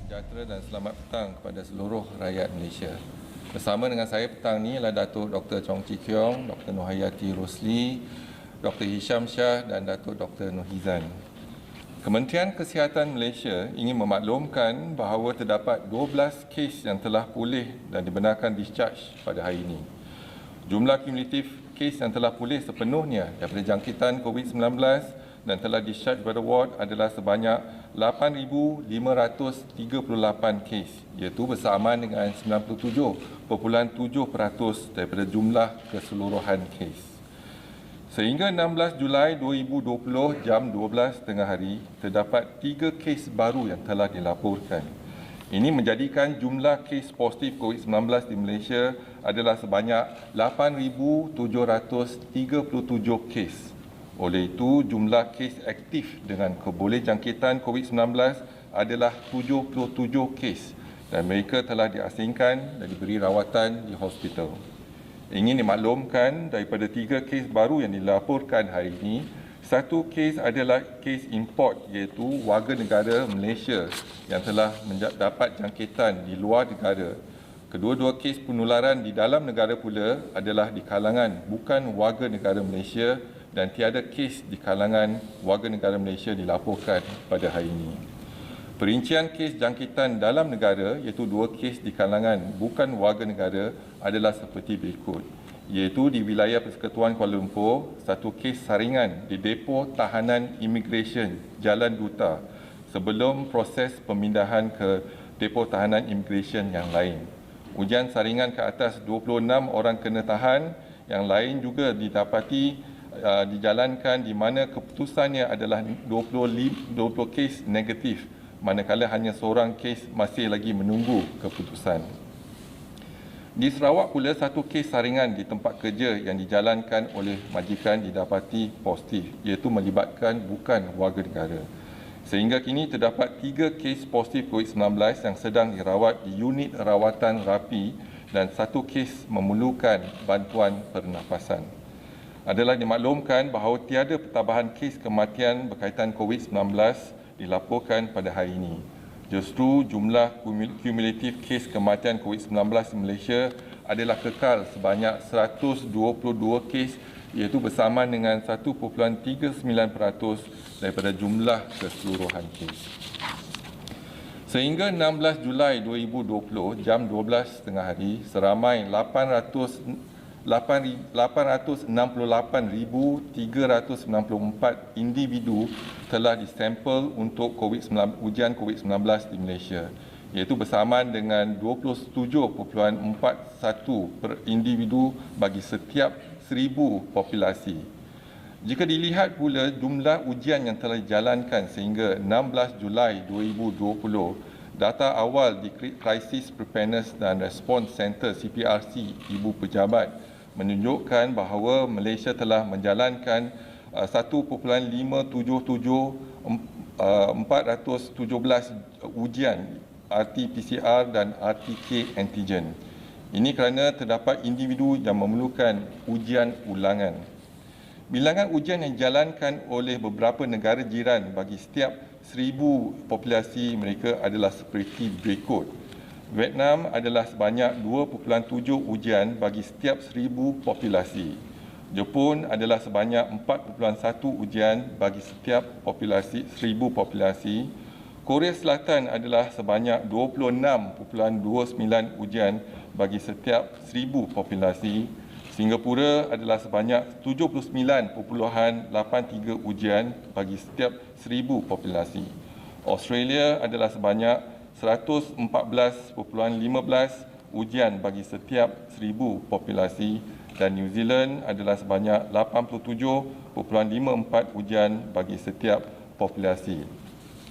Sejahtera dan selamat petang kepada seluruh rakyat Malaysia. Bersama dengan saya petang ini adalah Datuk Dr. Chong Chi Kiong, Dr. Nohayati Rosli, Dr. Hisham Shah dan Datuk Dr. Nohizan. Kementerian Kesihatan Malaysia ingin memaklumkan bahawa terdapat 12 kes yang telah pulih dan dibenarkan discharge pada hari ini. Jumlah kumulatif kes yang telah pulih sepenuhnya daripada jangkitan COVID-19 dan telah discharge pada ward adalah sebanyak 8,538 kes, iaitu bersamaan dengan 97.7% daripada jumlah keseluruhan kes. Sehingga 16 Julai 2020 jam 12 tengah hari, terdapat 3 kes baru yang telah dilaporkan. Ini menjadikan jumlah kes positif COVID-19 di Malaysia adalah sebanyak 8,737 kes. Oleh itu, jumlah kes aktif dengan kebolehjangkitan COVID-19 adalah 77 kes dan mereka telah diasingkan dan diberi rawatan di hospital. Ingin dimaklumkan daripada 3 kes baru yang dilaporkan hari ini, satu kes adalah kes import iaitu warga negara Malaysia yang telah mendapat jangkitan di luar negara. Kedua-dua kes penularan di dalam negara pula adalah di kalangan bukan warga negara Malaysia dan tiada kes di kalangan warga negara Malaysia dilaporkan pada hari ini. Perincian kes jangkitan dalam negara iaitu 2 kes di kalangan bukan warga negara adalah seperti berikut, iaitu di wilayah Persekutuan Kuala Lumpur, 1 kes saringan di depo tahanan imigresen Jalan Duta sebelum proses pemindahan ke depo tahanan imigresen yang lain. Ujian saringan ke atas 26 orang kena tahan, yang lain juga didapati dijalankan di mana keputusannya adalah 20 kes negatif, manakala hanya seorang kes masih lagi menunggu keputusan. Di Sarawak pula, 1 kes saringan di tempat kerja yang dijalankan oleh majikan didapati positif, iaitu melibatkan bukan warga negara. Sehingga kini terdapat 3 kes positif COVID-19 yang sedang dirawat di unit rawatan rapi dan 1 kes memerlukan bantuan pernafasan. Adalah dimaklumkan bahawa tiada pertambahan kes kematian berkaitan COVID-19 dilaporkan pada hari ini. Justru jumlah kumulatif kes kematian COVID-19 di Malaysia adalah kekal sebanyak 122 kes, iaitu bersamaan dengan 1.39% daripada jumlah keseluruhan kes. Sehingga 16 Julai 2020 jam 12 tengah hari, seramai 868,394 individu telah disampel untuk ujian COVID-19 di Malaysia, iaitu bersamaan dengan 27.41 per individu bagi setiap 1,000 populasi. Jika dilihat pula jumlah ujian yang telah dijalankan sehingga 16 Julai 2020, data awal di Crisis Preparedness dan Response Center CPRC Ibu Pejabat menunjukkan bahawa Malaysia telah menjalankan 1.577,417 ujian RT-PCR dan RT-K antigen. Ini kerana terdapat individu yang memerlukan ujian ulangan. Bilangan ujian yang dijalankan oleh beberapa negara jiran bagi setiap 1,000 populasi mereka adalah seperti berikut. Vietnam adalah sebanyak 2.7 ujian bagi setiap 1,000 populasi. Jepun adalah sebanyak 4.1 ujian bagi setiap 1,000 populasi. Korea Selatan adalah sebanyak 26.29 ujian bagi setiap 1,000 populasi. Singapura adalah sebanyak 79.83 ujian bagi setiap 1,000 populasi. Australia adalah sebanyak 114.15 ujian bagi setiap 1,000 populasi dan New Zealand adalah sebanyak 87.54 ujian bagi setiap populasi.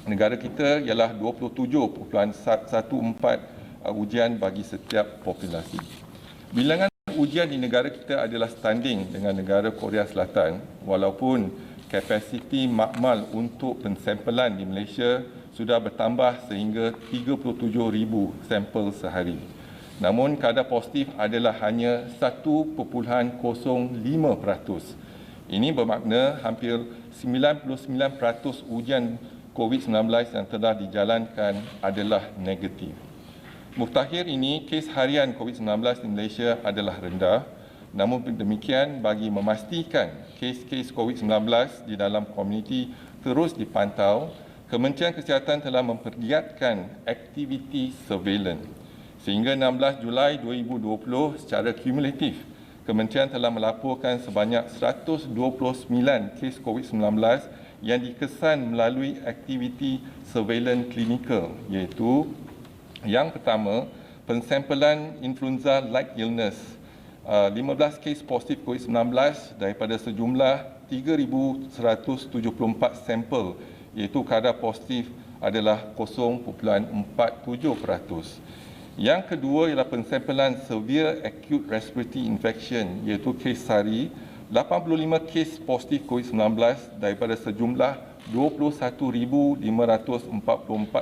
Negara kita ialah 27.14 ujian bagi setiap populasi. Bilangan ujian di negara kita adalah standing dengan negara Korea Selatan, walaupun kapasiti makmal untuk pensampelan di Malaysia sudah bertambah sehingga 37,000 sampel sehari. Namun kadar positif adalah hanya 1.05%. Ini bermakna hampir 99% ujian COVID-19 yang telah dijalankan adalah negatif. Muftakhir ini, kes harian COVID-19 di Malaysia adalah rendah. Namun demikian, bagi memastikan kes-kes COVID-19 di dalam komuniti terus dipantau, Kementerian Kesihatan telah mempergiatkan aktiviti surveillance. Sehingga 16 Julai 2020, secara kumulatif, Kementerian telah melaporkan sebanyak 129 kes COVID-19 yang dikesan melalui aktiviti surveillance klinikal, iaitu yang pertama, pensampelan influenza-like illness. 15 kes positif COVID-19 daripada sejumlah 3,174 sampel, iaitu kadar positif adalah 0.47%. Yang kedua ialah pensampelan severe acute respiratory infection, iaitu kes SARI. 85 kes positif COVID-19 daripada sejumlah 21,544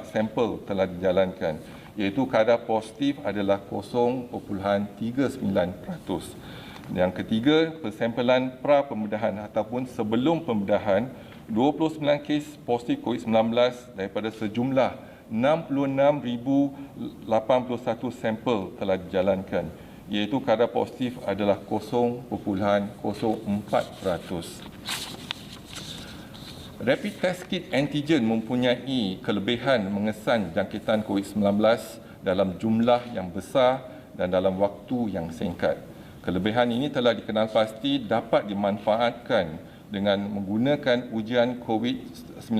sampel telah dijalankan, iaitu kadar positif adalah 0.39%. Yang ketiga, persampelan pra-pembedahan ataupun sebelum pembedahan, 29 kes positif COVID-19 daripada sejumlah 66,081 sampel telah dijalankan, iaitu kadar positif adalah 0.04%. Rapid test kit antigen mempunyai kelebihan mengesan jangkitan COVID-19 dalam jumlah yang besar dan dalam waktu yang singkat. Kelebihan ini telah dikenal pasti dapat dimanfaatkan dengan menggunakan ujian COVID-19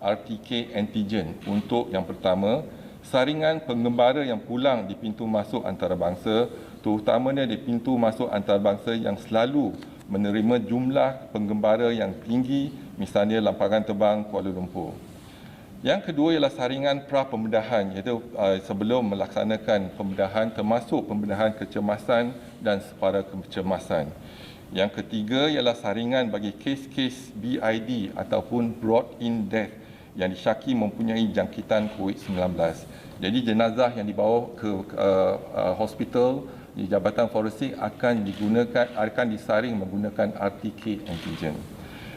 RTK antigen untuk yang pertama, saringan penggembara yang pulang di pintu masuk antarabangsa, terutamanya di pintu masuk antarabangsa yang selalu menerima jumlah penggembara yang tinggi, misalnya Lamparan Terbang Kuala Lumpur. Yang kedua ialah saringan pra-pembedahan, iaitu sebelum melaksanakan pembedahan, termasuk pembedahan kecemasan dan separa kecemasan. Yang ketiga ialah saringan bagi kes-kes BID ataupun brought-in death yang disyaki mempunyai jangkitan COVID-19. Jadi jenazah yang dibawa ke hospital di Jabatan Forensik akan disaring menggunakan RTK antigen.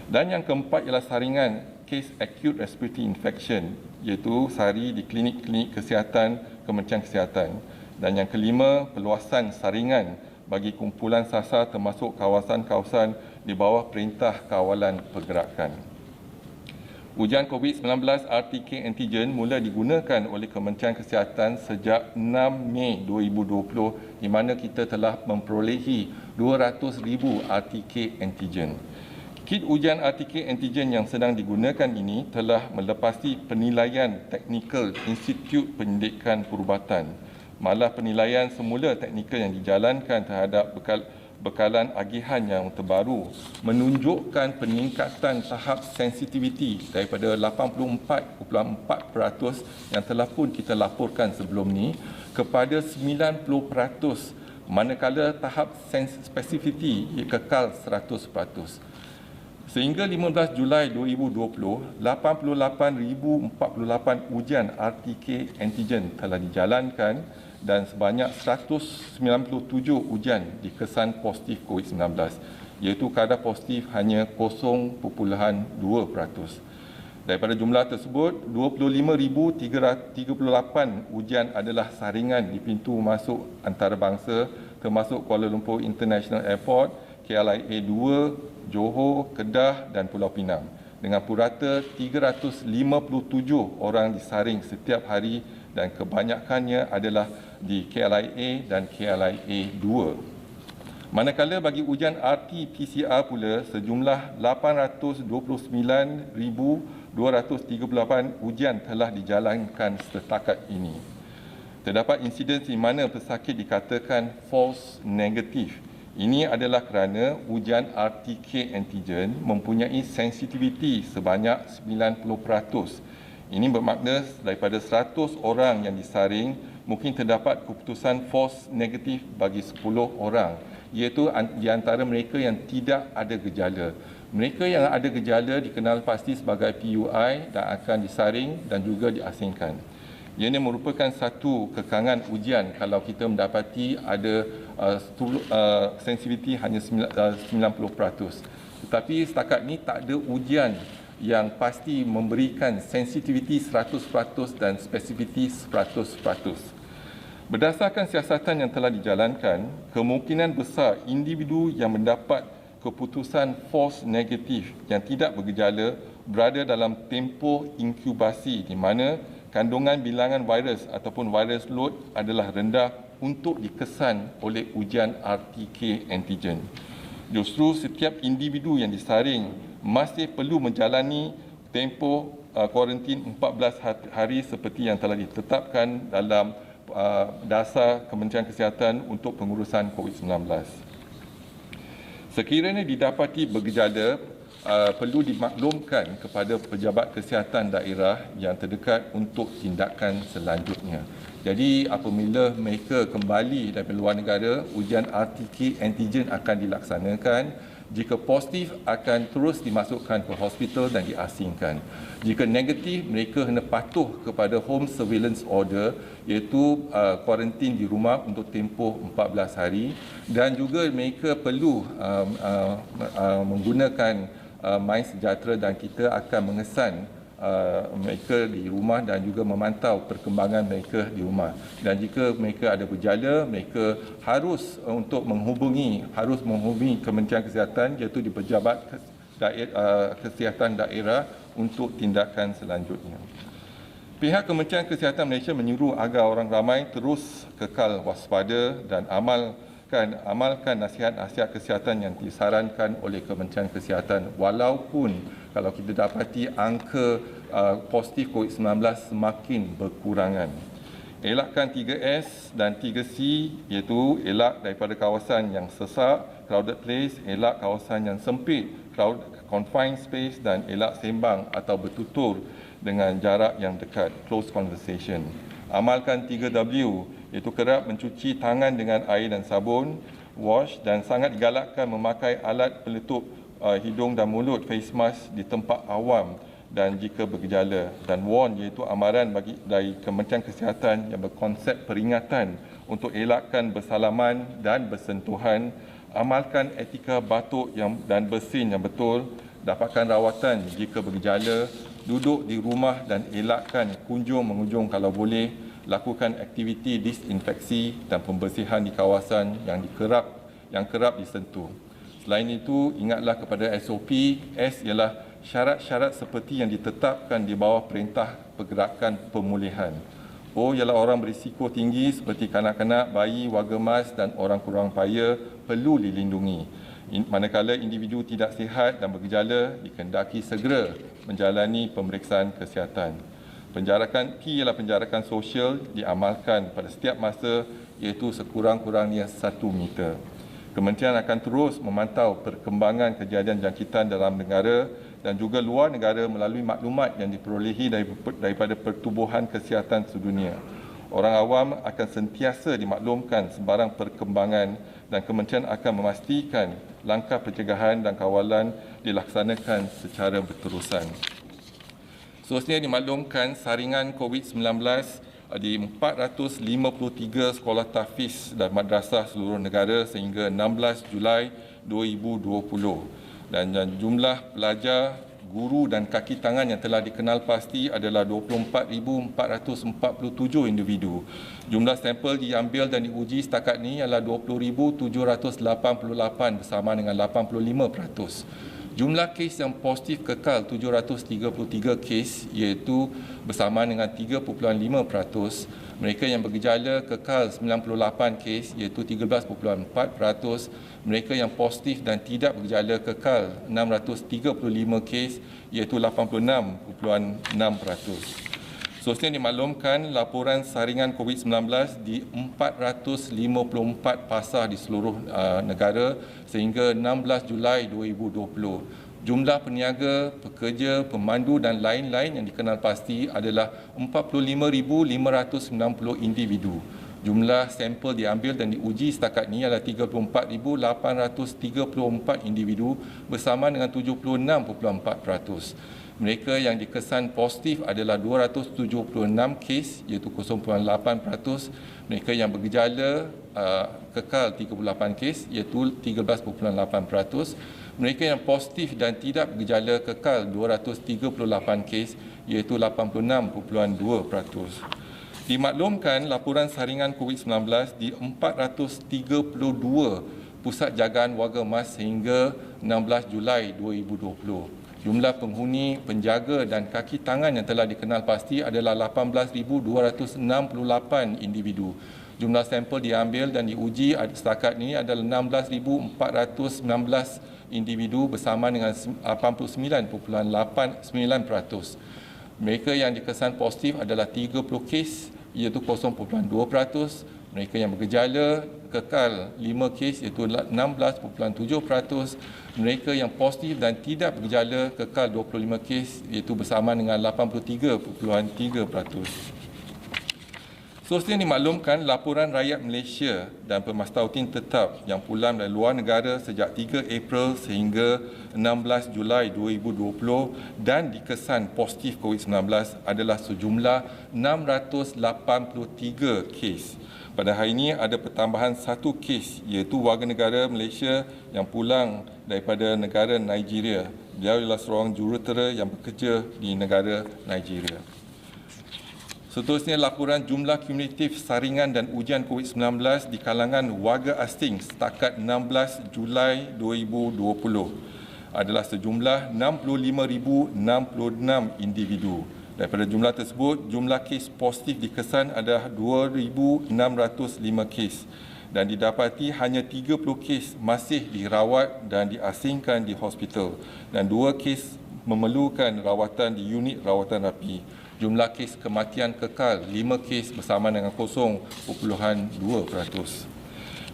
Dan yang keempat ialah saringan kes acute respiratory infection, iaitu SARI di klinik-klinik kesihatan Kementerian Kesihatan. Dan yang kelima, perluasan saringan bagi kumpulan sasar termasuk kawasan-kawasan di bawah Perintah Kawalan Pergerakan. Ujian COVID-19 RTK antigen mula digunakan oleh Kementerian Kesihatan sejak 6 Mei 2020, di mana kita telah memperolehi 200,000 RTK antigen. Kit ujian RTK antigen yang sedang digunakan ini telah melepasi penilaian teknikal Institut Pendidikan Perubatan. Malah penilaian semula teknikal yang dijalankan terhadap bekalan agihan yang terbaru menunjukkan peningkatan tahap sensitiviti daripada 84.4% yang telah pun kita laporkan sebelum ni kepada 90%, manakala tahap spesifiti kekal 100%. Sehingga 15 Julai 2020, 88,048 ujian RTK antigen telah dijalankan dan sebanyak 197 ujian dikesan positif COVID-19, iaitu kadar positif hanya 0.2%. Daripada jumlah tersebut, 25,338 ujian adalah saringan di pintu masuk antarabangsa termasuk Kuala Lumpur International Airport, KLIA 2, Johor, Kedah dan Pulau Pinang. Dengan purata 357 orang disaring setiap hari dan kebanyakannya adalah di KLIA dan KLIA 2. Manakala bagi ujian RT-PCR pula, sejumlah 829,238 ujian telah dijalankan setakat ini. Terdapat insiden di mana pesakit dikatakan false negative. Ini adalah kerana ujian RTK antigen mempunyai sensitiviti sebanyak 90%. Ini bermakna daripada 100 orang yang disaring, mungkin terdapat keputusan false negatif bagi 10 orang, iaitu di antara mereka yang tidak ada gejala. Mereka yang ada gejala dikenal pasti sebagai PUI dan akan disaring dan juga diasingkan. Ia merupakan satu kekangan ujian kalau kita mendapati ada sensitiviti hanya 90%. Tetapi setakat ini tak ada ujian yang pasti memberikan sensitiviti 100% dan spesifiti 100%. Berdasarkan siasatan yang telah dijalankan, kemungkinan besar individu yang mendapat keputusan false negatif yang tidak bergejala berada dalam tempoh inkubasi di mana kandungan bilangan virus ataupun virus load adalah rendah untuk dikesan oleh ujian RTK antigen. Justru setiap individu yang disaring masih perlu menjalani tempoh kuarantin 14 hari seperti yang telah ditetapkan dalam dasar Kementerian Kesihatan untuk pengurusan COVID-19. Sekiranya didapati bergejala, perlu dimaklumkan kepada pejabat kesihatan daerah yang terdekat untuk tindakan selanjutnya. Jadi apabila mereka kembali dari luar negara, ujian RTK antigen akan dilaksanakan. Jika positif, akan terus dimasukkan ke hospital dan diasingkan. Jika negatif, mereka kena patuh kepada home surveillance order, iaitu kuarantin di rumah untuk tempoh 14 hari, dan juga mereka perlu menggunakan MySejahtera dan kita akan mengesan mereka di rumah dan juga memantau perkembangan mereka di rumah. Dan jika mereka ada berjala, mereka harus menghubungi Kementerian Kesihatan, iaitu di Pejabat Kesihatan Daerah untuk tindakan selanjutnya. Pihak Kementerian Kesihatan Malaysia menyuruh agar orang ramai terus kekal waspada dan amalkan nasihat-nasihat kesihatan yang disarankan oleh Kementerian Kesihatan, walaupun kalau kita dapati angka positif COVID-19 semakin berkurangan. Elakkan 3S dan 3C, iaitu elak daripada kawasan yang sesak, crowded place, elak kawasan yang sempit, confined space, dan elak sembang atau bertutur dengan jarak yang dekat, close conversation. Amalkan 3W, iaitu kerap mencuci tangan dengan air dan sabun, wash, dan sangat digalakkan memakai alat peletup hidung dan mulut, face mask di tempat awam dan jika bergejala. Dan warn, iaitu amaran dari Kementerian Kesihatan yang berkonsep peringatan untuk elakkan bersalaman dan bersentuhan. Amalkan etika batuk dan bersin yang betul, dapatkan rawatan jika bergejala, duduk di rumah dan elakkan kunjung-mengunjung kalau boleh, lakukan aktiviti disinfeksi dan pembersihan di kawasan yang kerap disentuh. Selain itu, ingatlah kepada SOP. S ialah syarat-syarat seperti yang ditetapkan di bawah Perintah Pergerakan Pemulihan. O ialah orang berisiko tinggi seperti kanak-kanak, bayi, warga emas dan orang kurang upaya perlu dilindungi. Manakala individu tidak sihat dan bergejala, dikehendaki segera menjalani pemeriksaan kesihatan. Penjarakan P ialah penjarakan sosial diamalkan pada setiap masa, iaitu sekurang-kurangnya 1 meter. Kementerian akan terus memantau perkembangan kejadian jangkitan dalam negara dan juga luar negara melalui maklumat yang diperolehi daripada Pertubuhan Kesihatan Sedunia. Orang awam akan sentiasa dimaklumkan sebarang perkembangan dan kementerian akan memastikan langkah pencegahan dan kawalan dilaksanakan secara berterusan. Seterusnya dimaklumkan saringan COVID-19 di 453 sekolah tahfiz dan madrasah seluruh negara sehingga 16 Julai 2020. Dan jumlah pelajar, guru dan kaki tangan yang telah dikenal pasti adalah 24,447 individu. Jumlah sampel diambil dan diuji setakat ini adalah 20,788 bersama dengan 85%. Jumlah kes yang positif kekal 733 kes, iaitu bersama dengan 3.5%. Mereka yang bergejala kekal 98 kes, iaitu 13.4%. Mereka yang positif dan tidak bergejala kekal 635 kes, iaitu 86.6%. Seterusnya dimaklumkan laporan saringan COVID-19 di 454 pasar di seluruh negara sehingga 16 Julai 2020. Jumlah peniaga, pekerja, pemandu dan lain-lain yang dikenal pasti adalah 45,590 individu. Jumlah sampel diambil dan diuji setakat ini adalah 34,834 individu bersama dengan 76.4%. Mereka yang dikesan positif adalah 276 kes, iaitu 0.8%. Mereka yang bergejala kekal 38 kes, iaitu 13.8%. Mereka yang positif dan tidak bergejala kekal 238 kes, iaitu 86.2%. Dimaklumkan laporan saringan COVID-19 di 432 pusat jagaan warga emas sehingga 16 Julai 2020. Jumlah penghuni, penjaga dan kaki tangan yang telah dikenal pasti adalah 18,268 individu. Jumlah sampel diambil dan diuji setakat ini adalah 16,419 individu bersama dengan 89.89%. Mereka yang dikesan positif adalah 30 kes, iaitu 0.2%. Mereka yang bergejala kekal 5 kes, iaitu 16.7%. Mereka yang positif dan tidak bergejala kekal 25 kes, iaitu bersama dengan 83.3%. Seterusnya dimaklumkan laporan rakyat Malaysia dan pemastautin tetap yang pulang dari luar negara sejak 3 April sehingga 16 Julai 2020 dan dikesan positif COVID-19 adalah sejumlah 683 kes. Pada hari ini ada pertambahan 1 kes, iaitu warga negara Malaysia yang pulang daripada negara Nigeria. Beliau adalah seorang jurutera yang bekerja di negara Nigeria. Seterusnya laporan jumlah kumulatif saringan dan ujian COVID-19 di kalangan warga asing setakat 16 Julai 2020 adalah sejumlah 65,066 individu. Daripada jumlah tersebut, jumlah kes positif dikesan adalah 2,605 kes dan didapati hanya 30 kes masih dirawat dan diasingkan di hospital dan 2 kes memerlukan rawatan di unit rawatan rapi. Jumlah kes kematian kekal 5 kes bersama dengan 0.2%.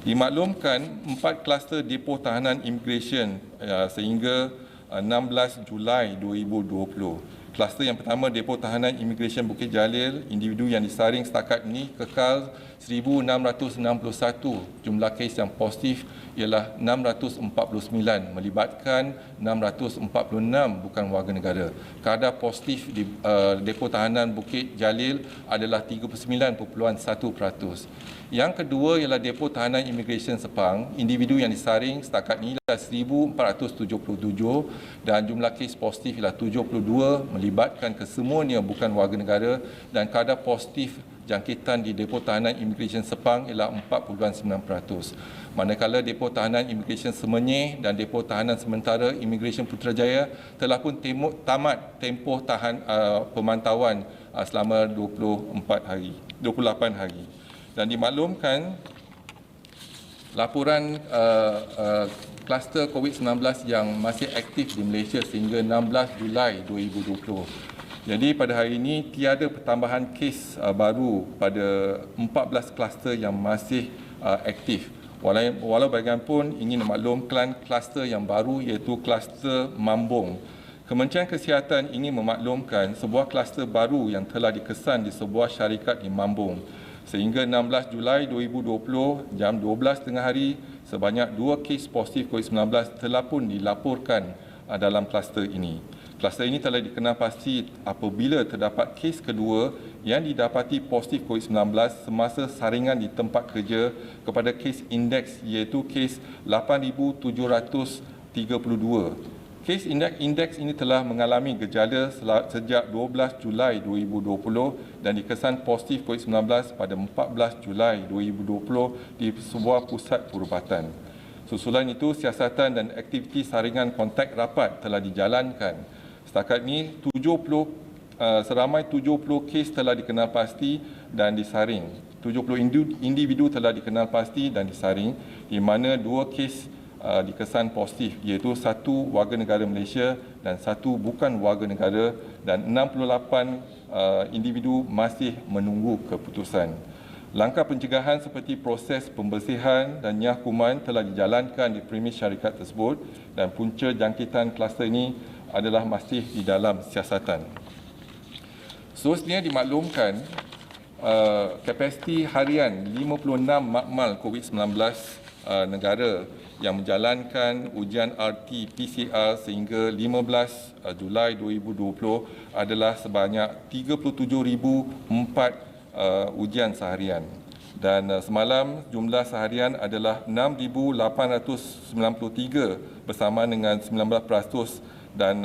Dimaklumkan 4 kluster depo tahanan imigresen sehingga 16 Julai 2020. Kluster yang pertama, depo tahanan imigresen Bukit Jalil, individu yang disaring setakat ini kekal 1,661. Jumlah kes yang positif ialah 649, melibatkan 646 bukan warga negara. Kadar positif di depo tahanan Bukit Jalil adalah 39.1%. Yang kedua ialah depo tahanan imigresen Sepang, individu yang disaring setakat ini adalah 1,477 dan jumlah kes positif ialah 72, melibatkan kesemuanya bukan warga negara dan kadar positif jangkitan di depo tahanan imigresen Sepang ialah 4.9%. Manakala depo tahanan imigresen Semenyih dan depo tahanan sementara imigresen Putrajaya telah pun tamat tempoh pemantauan selama 28 hari. Dan dimaklumkan laporan kluster COVID-19 yang masih aktif di Malaysia sehingga 16 Julai 2020. Jadi pada hari ini tiada pertambahan kes baru pada 14 kluster yang masih aktif. Walau bagaimanapun ingin memaklumkan kluster yang baru iaitu kluster Mambung. Kementerian Kesihatan ingin memaklumkan sebuah kluster baru yang telah dikesan di sebuah syarikat di Mambung. Sehingga 16 Julai 2020 jam 12 tengah hari sebanyak 2 kes positif COVID-19 telah pun dilaporkan dalam kluster ini. Kluster ini telah dikenal pasti apabila terdapat kes kedua yang didapati positif COVID-19 semasa saringan di tempat kerja kepada kes indeks iaitu kes 8,732. Kes indeks ini telah mengalami gejala sejak 12 Julai 2020 dan dikesan positif COVID-19 pada 14 Julai 2020 di sebuah pusat perubatan. Susulan itu, siasatan dan aktiviti saringan kontak rapat telah dijalankan. Setakat ini, seramai 70 kes telah dikenal pasti dan disaring. 70 individu telah dikenal pasti dan disaring, di mana 2 kes dikesan positif iaitu 1 warga negara Malaysia dan 1 bukan warga negara dan 68 individu masih menunggu keputusan. Langkah pencegahan seperti proses pembersihan dan nyakuman telah dijalankan di premis syarikat tersebut dan punca jangkitan kluster ini adalah masih di dalam siasatan. Seterusnya dimaklumkan kapasiti harian 56 makmal COVID-19 negara yang menjalankan ujian RT-PCR sehingga 15 Julai 2020 adalah sebanyak 37,004 ujian seharian Dan semalam jumlah seharian adalah 6,893 bersama dengan 19%, dan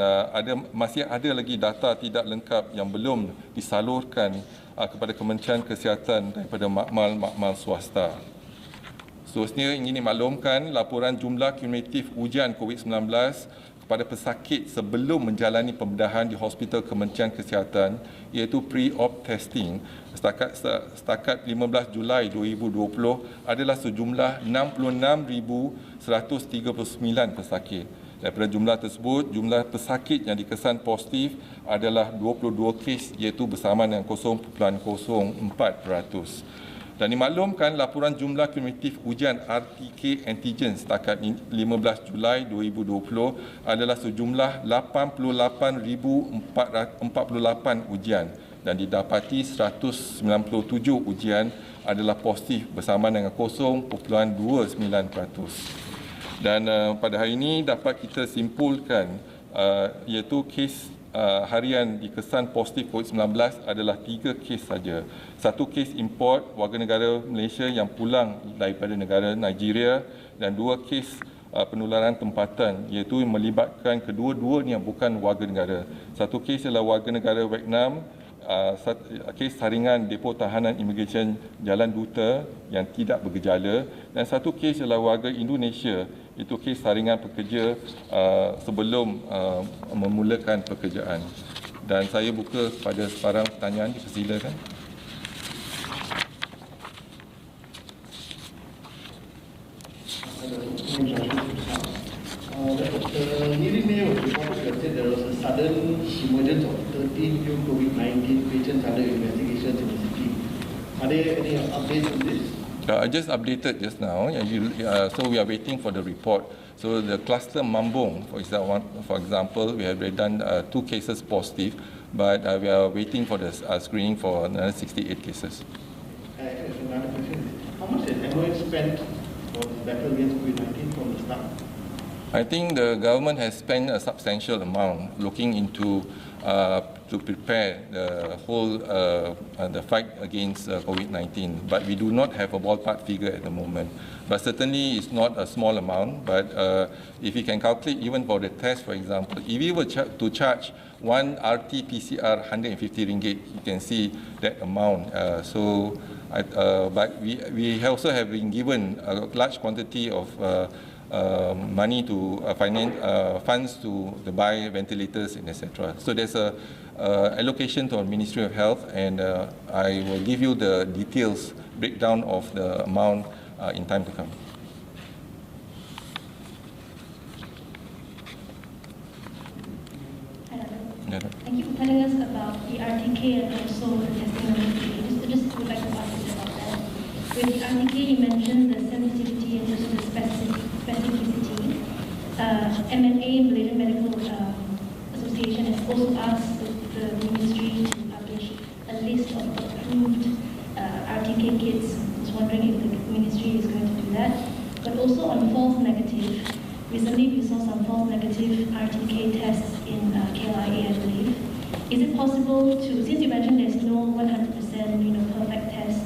masih ada lagi data tidak lengkap yang belum disalurkan kepada Kementerian Kesihatan daripada makmal swasta. Seterusnya ingin dimaklumkan laporan jumlah kumulatif ujian COVID-19 kepada pesakit sebelum menjalani pembedahan di Hospital Kementerian Kesihatan, iaitu pre-op testing setakat 15 Julai 2020 adalah sejumlah 66,139 pesakit. Daripada jumlah tersebut, jumlah pesakit yang dikesan positif adalah 22 kes, iaitu bersama dengan 0.04%. Dan dimaklumkan laporan jumlah kumulatif ujian RTK antigen setakat 15 Julai 2020 adalah sejumlah 88,448 ujian, dan didapati 197 ujian adalah positif bersama dengan 0.29%. Dan pada hari ini dapat kita simpulkan iaitu kes harian dikesan positif COVID-19 adalah 3 kes saja. 1 kes import warga negara Malaysia yang pulang daripada negara Nigeria, dan 2 kes penularan tempatan iaitu melibatkan kedua-duanya bukan warga negara. 1 kes adalah warga negara Vietnam, kes saringan depo tahanan imigresen Jalan Duta yang tidak bergejala, dan 1 kes adalah warga Indonesia, itu kes saringan pekerja sebelum memulakan pekerjaan. Dan saya buka pada sebarang pertanyaan, dipersilakan. Nearly May was reported that there was a sudden emergence of 13 new COVID-19 patients under investigations in the city. Are there any updates on this? I just updated just now, so we are waiting for the report. So the cluster Mambung, for example, we have done 2 cases positive, but we are waiting for the screening for another 68 cases. Another question is, how much has MOH spent for the battle against COVID-19 from the start? I think the government has spent a substantial amount looking into to prepare the whole the fight against COVID-19, but we do not have a ballpark figure at the moment. But certainly it's not a small amount. But if we can calculate even for the test, for example, if we were to charge one RT-PCR 150 ringgit, you can see that amount. But we also have been given a large quantity of money to finance funds to buy ventilators and etc. So there's a allocation to our Ministry of Health, and I will give you the details breakdown of the amount in time to come. Thank you for telling us about the RTK and also the testing numbers. Just would like to ask you about that. With the RTK, you mentioned the sensitivity and also the specificity. MNA, Malaysian Medical Association, has also asked the ministry to publish a list of approved RTK kits. I was wondering if the ministry is going to do that. But also on false negative, recently we saw some false negative RTK tests in KLIA, I believe. Is it possible to, since you mentioned there's no 100% perfect test,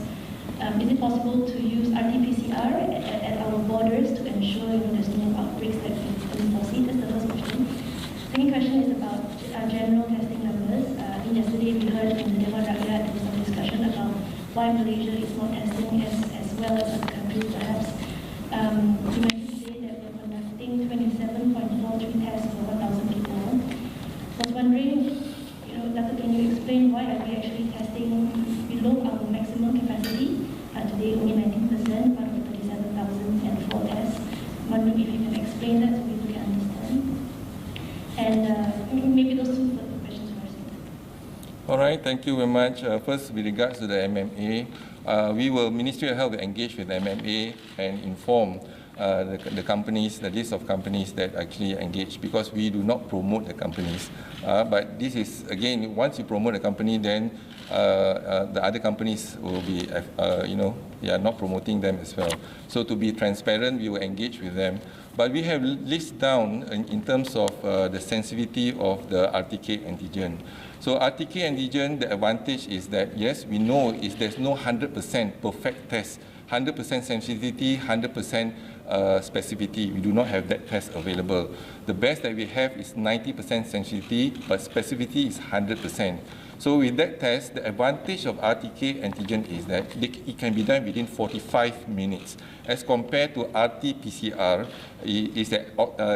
is it possible to use RT-PCR at our borders to ensure there's no outbreaks that we foresee? That's the first question. Second question is about general testing numbers. I think yesterday we heard in the Dewan Rakyat there was some discussion about why Malaysia is not testing as well as other countries perhaps. You mentioned today that we're conducting 27.43 tests for 1,000 people. I was wondering, Doctor, can you explain why are we actually testing below our maximum capacity? Today only 19%, out of the 37,004 tests. Wondering if you can explain that so people can understand. And maybe those two questions first. All right, thank you very much. First, with regards to the MMA, Ministry of Health will engage with the MMA and inform the companies, the list of companies that actually engage, because we do not promote the companies. But this is, again, once you promote a company, then the other companies will be, they are not promoting them as well. So to be transparent, we will engage with them. But we have listed down in terms of the sensitivity of the RTK antigen. So RTK antigen, the advantage is that, yes, we know there's no 100% perfect test, 100% sensitivity, 100% specificity. We do not have that test available. The best that we have is 90% sensitivity, but specificity is 100%. So with that test, the advantage of RTK antigen is that it can be done within 45 minutes, as compared to RT-PCR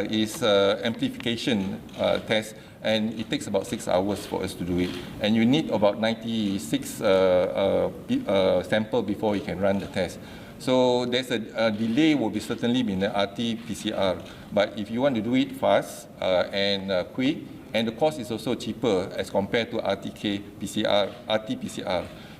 is amplification test, and it takes about 6 hours for us to do it. And you need about 96 sample before you can run the test. So there's a delay will be certainly in the RT-PCR. But if you want to do it fast and quick, and the cost is also cheaper as compared to RT-PCR.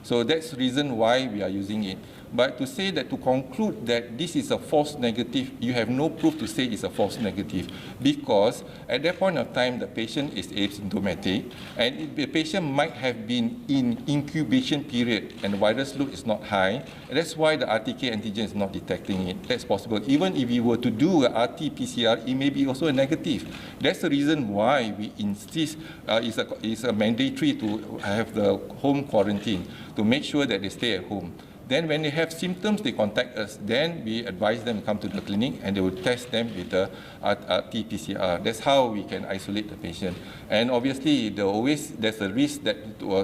So that's the reason why we are using it. But to say that, to conclude that this is a false negative, you have no proof to say it's a false negative, because at that point of time, the patient is asymptomatic, and the patient might have been in incubation period, and the virus load is not high. And that's why the RTK antigen is not detecting it. That's possible. Even if we were to do a RT-PCR, it may be also a negative. That's the reason why we insist it's a mandatory to have the home quarantine, to make sure that they stay at home. Then when they have symptoms, they contact us. Then we advise them to come to the clinic, and they will test them with the RT-PCR. That's how we can isolate the patient. And obviously, there's a risk that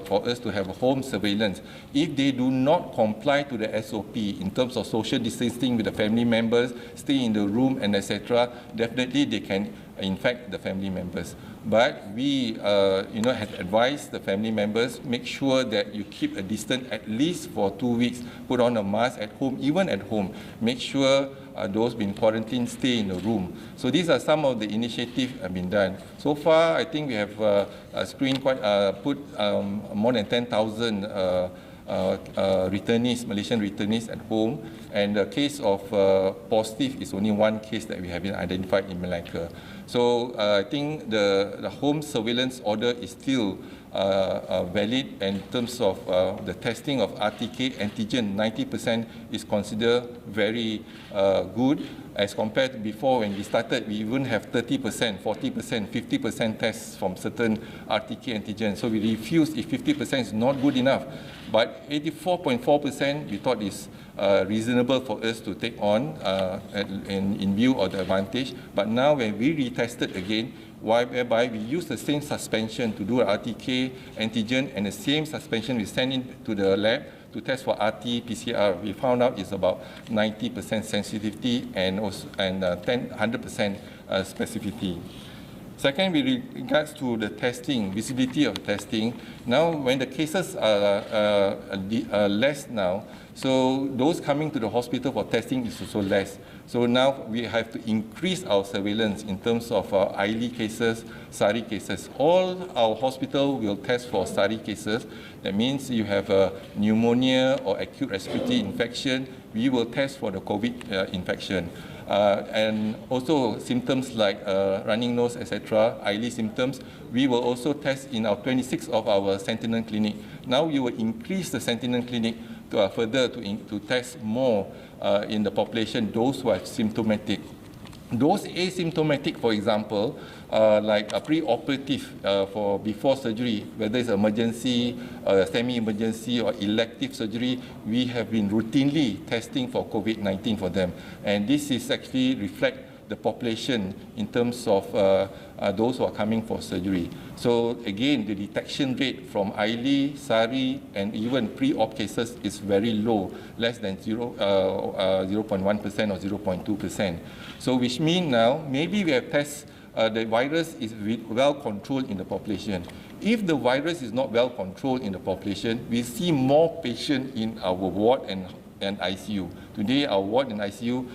for us to have a home surveillance. If they do not comply to the SOP in terms of social distancing with the family members, stay in the room, and etc., definitely they can infect the family members. But we, have advised the family members, make sure that you keep a distance at least for 2 weeks. Put on a mask at home, even at home. Make sure those being quarantined stay in the room. So these are some of the initiatives have been done. So far, I think we have put more than 10,000 Malaysian returnees at home, and the case of positive is only one case that we have been identified in Malacca. So I think the home surveillance order is still valid, and in terms of the testing of RTK antigen, 90% is considered very good. As compared to before, when we started, we even have 30%, 40%, 50% tests from certain RTK antigen. So we refused if 50% is not good enough. But 84.4% we thought is reasonable for us to take on in view of the advantage. But now when we retested again, whereby we use the same suspension to do RTK antigen, and the same suspension we send in to the lab to test for RT-PCR, we found out it's about 90% sensitivity and 100% specificity. Second, with regards to the testing, visibility of testing, now when the cases are less now, so those coming to the hospital for testing is also less. So now we have to increase our surveillance in terms of ILI cases, SARI cases. All our hospital will test for SARI cases. That means you have a pneumonia or acute respiratory infection, we will test for the COVID infection. And also symptoms like running nose, etc., ILI symptoms, we will also test in our 26 of our Sentinel clinic. Now we will increase the Sentinel clinic to further to test more in the population, those who are symptomatic. Those asymptomatic, for example, like a pre-operative for before surgery, whether it's emergency, semi-emergency or elective surgery, we have been routinely testing for COVID-19 for them. And this is actually reflect the population in terms of those who are coming for surgery. So again, the detection rate from ILI, SARI, and even pre-op cases is very low, less than 0.1% or 0.2%. So which means now, maybe we have tested the virus is well controlled in the population. If the virus is not well controlled in the population, we see more patients in our ward and ICU. Today, our ward and ICU,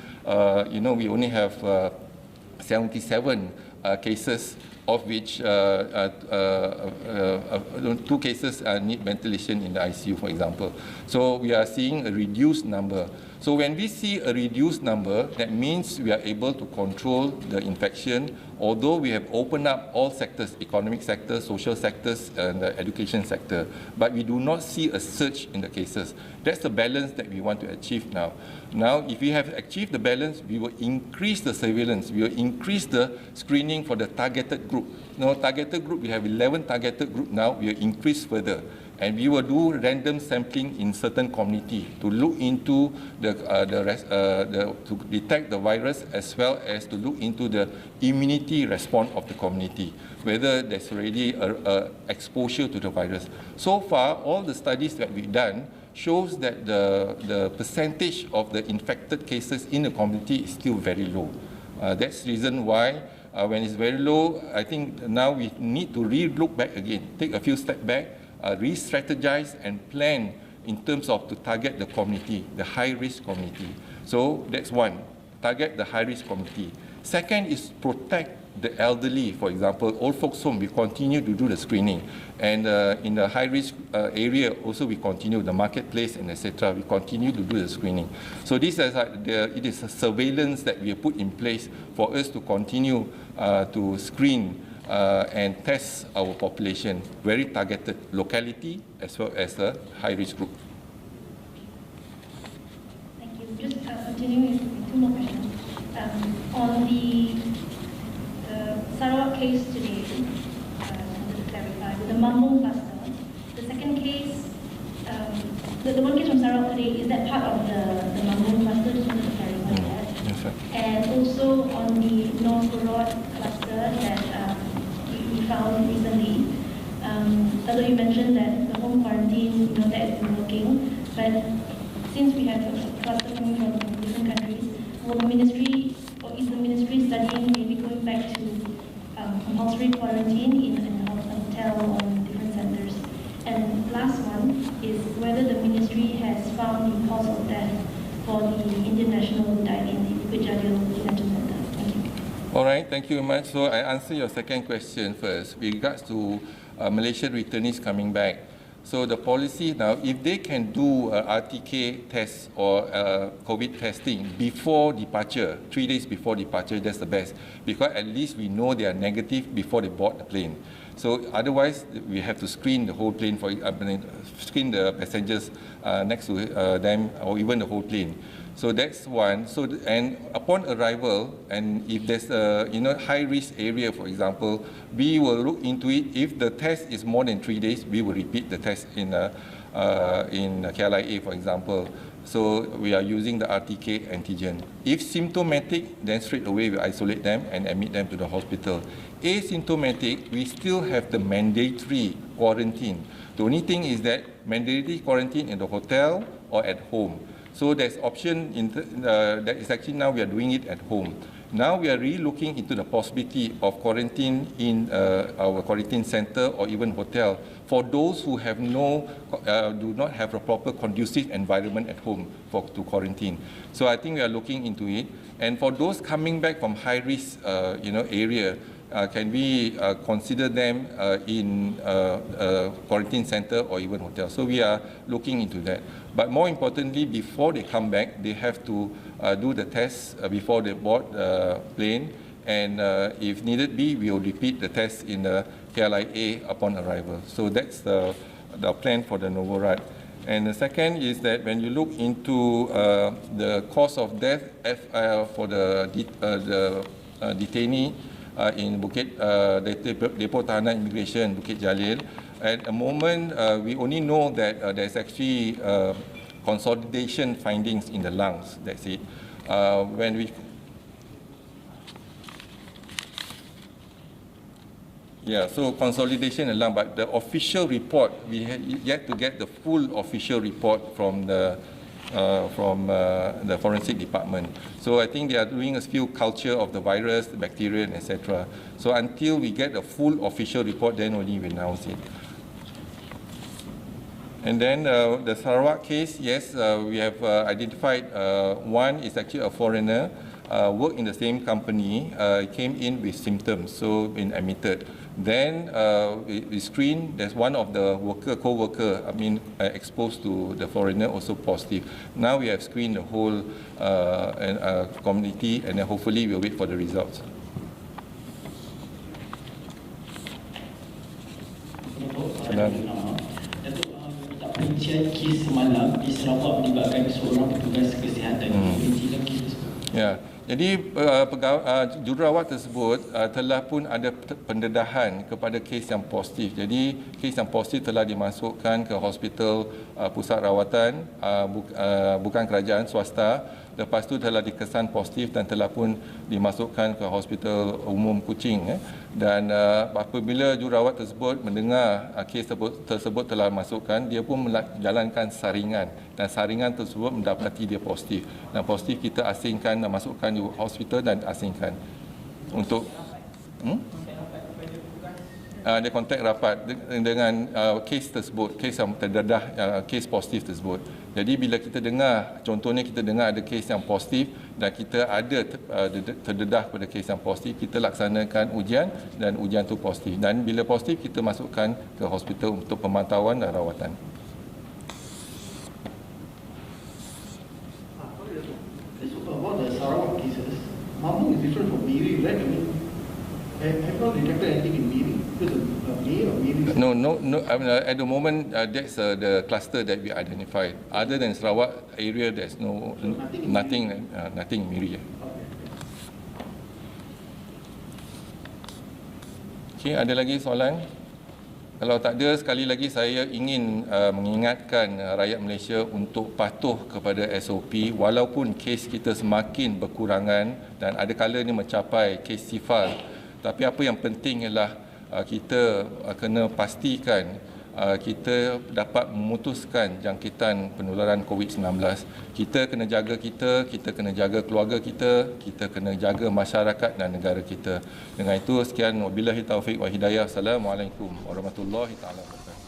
we only have 77 cases of which 2 cases need ventilation in the ICU, for example. So we are seeing a reduced number. So when we see a reduced number, that means we are able to control the infection, although we have opened up all sectors, economic sector, social sectors, and the education sector. But we do not see a surge in the cases. That's the balance that we want to achieve now. Now, if we have achieved the balance, we will increase the surveillance, we will increase the screening for the targeted group. Now, targeted group, we have 11 targeted group now, we will increase further. And we will do random sampling in certain community to look into to detect the virus, as well as to look into the immunity response of the community, whether there's already a exposure to the virus. So far, all the studies that we've done shows that the percentage of the infected cases in the community is still very low. That's the reason why when it's very low, I think now we need to re-look back again, take a few steps back, re-strategize and plan in terms of to target the community, the high-risk community. So that's one, target the high-risk community. Second is protect the elderly, for example, old folks home, we continue to do the screening. And in the high-risk area, also we continue, the marketplace and etc., we continue to do the screening. So this is it is a surveillance that we have put in place for us to continue to screen and test our population, very targeted locality as well as a high-risk group. Thank you. Just continuing with 2 more questions. On the Sarawak case today, to clarify, with the Mambung cluster, the second case, the one case from Sarawak today, is that part of the Mambung cluster? Just wanted to clarify that. Yes, sir. And also on the North Purut cluster that we found recently, although you mentioned that the home quarantine, that has been working, but since we have a cluster coming from different countries, will the ministry, or is the ministry studying maybe going back to compulsory quarantine in a hotel or in different centers? And last one is whether the ministry has found the cause of death for the Indian national who died in the Bukit Jalil Detention Center. Thank you. All right, thank you very much. So I answer your second question first. With regards to Malaysian returnees coming back, so the policy now, if they can do RTK test or COVID testing before departure, 3 days before departure, that's the best, because at least we know they are negative before they board the plane. So otherwise, we have to screen the whole plane screen the passengers next to them, or even the whole plane. So that's one. So and upon arrival, and if there's a high risk area, for example, we will look into it. If the test is more than 3 days, we will repeat the test in KLIA, for example. So we are using the RTK antigen. If symptomatic, then straight away we isolate them and admit them to the hospital. Asymptomatic, we still have the mandatory quarantine. The only thing is that mandatory quarantine in the hotel or at home. So there's option that is actually now we are doing it at home. Now we are really looking into the possibility of quarantine in our quarantine center or even hotel for those who have do not have a proper conducive environment at home to quarantine. So I think we are looking into it. And for those coming back from high risk area, can we consider them in quarantine center or even hotel? So we are looking into that. But more importantly, before they come back, they have to do the test before they board the plane. And if needed be, we will repeat the test in the KLIA upon arrival. So that's the plan for the Novorat. And the second is that when you look into the cause of death for the detainee in Bukit Depo Tahanan Immigration, Bukit Jalil, at the moment we only know that there's actually consolidation findings in the lungs. That's it. So consolidation in the lung, but the official report, we have yet to get the full official report from the forensic department. So I think they are doing a few culture of the virus, the bacteria, etc. So until we get a full official report, then only we announce it. And then the Sarawak case, yes, we have identified one is actually a foreigner. work in the same company came in with symptoms, so been admitted. Then we screen. There's one of the co-worker, exposed to the foreigner, also positive. Now we have screened the whole community, and then hopefully we'll wait for the results. Perincian kes semalam di Sarawak melibatkan seorang petugas kesihatan. Perincian kes tersebut. Ya, jadi jururawat tersebut telah pun ada pendedahan kepada kes yang positif. Jadi kes yang positif telah dimasukkan ke hospital pusat rawatan bukan kerajaan, swasta. Lepas tu telah dikesan positif dan telah pun dimasukkan ke hospital umum Kuching. Dan apabila jururawat tersebut mendengar kes tersebut telah masukkan, dia pun menjalankan saringan, dan saringan tersebut mendapati dia positif. Dan positif kita asingkan, masukkan di hospital dan asingkan untuk dia kontak rapat dengan kes tersebut, kes yang terdedah, kes positif tersebut. Jadi bila kita dengar, contohnya kita dengar ada kes yang positif dan kita ada terdedah pada kes yang positif, kita laksanakan ujian dan ujian itu positif. Dan bila positif, kita masukkan ke hospital untuk pemantauan dan rawatan. About the Sarawak cases, Mamung is different from Miri, right? Have you not detected anything in Miri? Because Miri. No. At the moment, that's the cluster that we identified. Other than Sarawak area, there's nothing in Miri. Okay, ada lagi soalan? Kalau tak ada, sekali lagi saya ingin mengingatkan rakyat Malaysia untuk patuh kepada SOP walaupun kes kita semakin berkurangan dan ada kalanya mencapai kes sifar. Tapi apa yang penting ialah kita kena pastikan kita dapat memutuskan jangkitan penularan COVID-19. Kita kena jaga kita kena jaga keluarga kita kena jaga masyarakat dan negara kita. Dengan itu, sekian, wabillahi taufiq wa hidayah. Assalamualaikum warahmatullahi taala wabarakatuh.